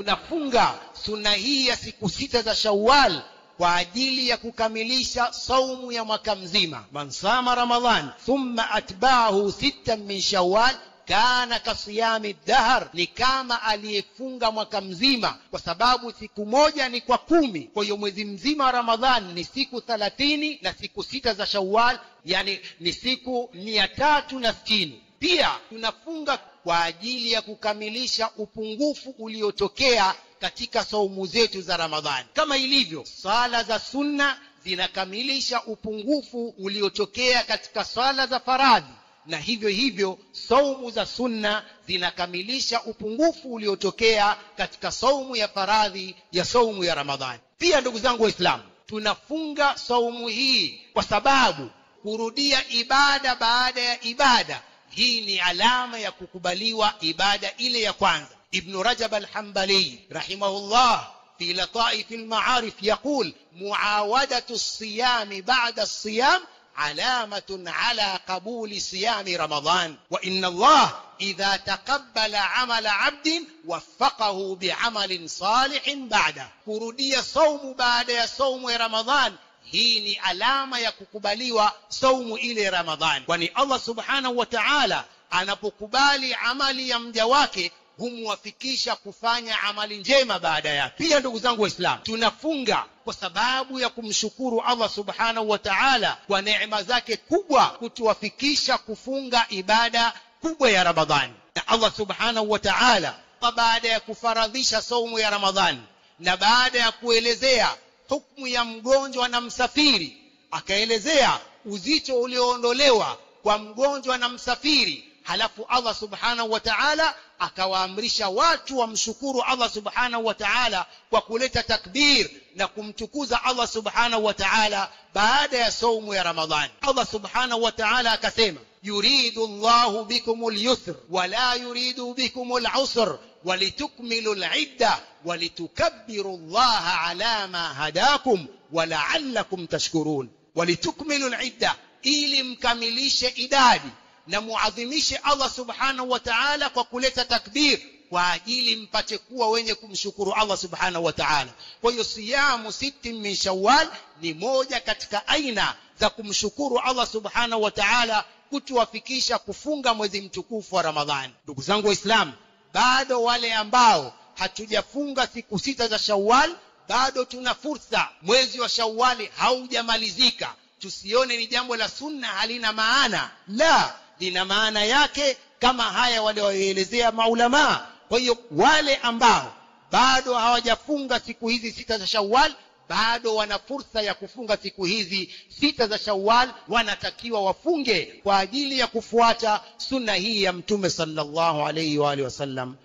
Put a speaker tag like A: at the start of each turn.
A: tunafunga sunna hii ya siku 6 za Shawwal kwa ajili ya kukamilisha saumu ya mwaka mzima. Man sama Ramadhan thumma atba'ahu 6 min Shawwal kana kasiyami dahr, ni kama aliyefunga mwaka mzima, kwa sababu siku moja ni kwa 10. Kwa hiyo mwezi mzima wa Ramadhan ni siku 30 na siku 6 za Shawwal yani ni siku 360. Pia tunafunga kwa ajili ya kukamilisha upungufu uliotokea katika saumu zetu za Ramadhani. Kama ilivyo sala za sunna zinakamilisha upungufu uliotokea katika sala za faradhi, na hivyo hivyo saumu za sunna zinakamilisha upungufu uliotokea katika saumu ya faradhi ya saumu ya Ramadhani. Pia ndugu zangu Waislamu, tunafunga saumu hii kwa sababu kurudia ibada baada ya ibada, hii ni alama ya kukubaliwa ibada ile ya kwanza. Ibn Rajab al-Hanbali rahimahullah fi Lataif al-Ma'arif yaqul muawadatu as-siyam ba'da as-siyam علامة على قبول صيام رمضان، وإن الله إذا تقبل عمل عبد وفقه بعمل صالح بعده. kurudia saumu baada ya saumu ya Ramadhan, hii ni alama ya kukubaliwa saumu ile Ramadhan, kwani Allah subhanahu wa ta'ala anapokubali amali ya mja wake humwafikisha kufanya amali njema baada yake. Pia ndugu zangu Waislamu, tunafunga kwa sababu ya kumshukuru Allah subhanahu wa ta'ala kwa neema zake kubwa kutuwafikisha kufunga ibada kubwa ya Ramadhani. Na Allah subhanahu wa ta'ala baada ya kufaradhisha saumu ya Ramadhani na baada ya kuelezea hukumu ya mgonjwa na msafiri, akaelezea uzito ulioondolewa kwa mgonjwa na msafiri. Halafu Allah subhanahu wa ta'ala akawaamrisha watu wamshukuru Allah subhanahu wa ta'ala kwa kuleta takbir na kumtukuza Allah subhanahu wa ta'ala baada ya saumu ya Ramadhani. Allah subhanahu wa ta'ala akasema, yuridu Allahu bikumul yusr wa la yuridu bikumul usr walitukmilul idda walitukabbiru Allaha ala ma hadakum wa la'allakum tashkurun. Walitukmilul idda, ili mkamilishe idadi na muadhimishe Allah subhanahu wa ta'ala kwa kuleta takbir, kwa ajili mpate kuwa wenye kumshukuru Allah subhanahu wa ta'ala. Kwa hiyo siyamu 6 min Shawwal ni moja katika aina za kumshukuru Allah subhanahu wa ta'ala kutuwafikisha kufunga mwezi mtukufu wa Ramadhani. Ndugu zangu Waislamu, bado wale ambao hatujafunga siku 6 za Shawwal, bado tuna fursa. Mwezi wa Shawwal haujamalizika. Tusione ni jambo la sunna halina maana, la, lina maana yake kama haya walioelezea maulama. Kwa hiyo wale ambao bado hawajafunga siku hizi 6 za Shawwal, bado wana fursa ya kufunga siku hizi 6 za Shawwal, wanatakiwa wafunge kwa ajili ya kufuata sunna hii ya Mtume sallallahu alayhi wa alihi wasallam.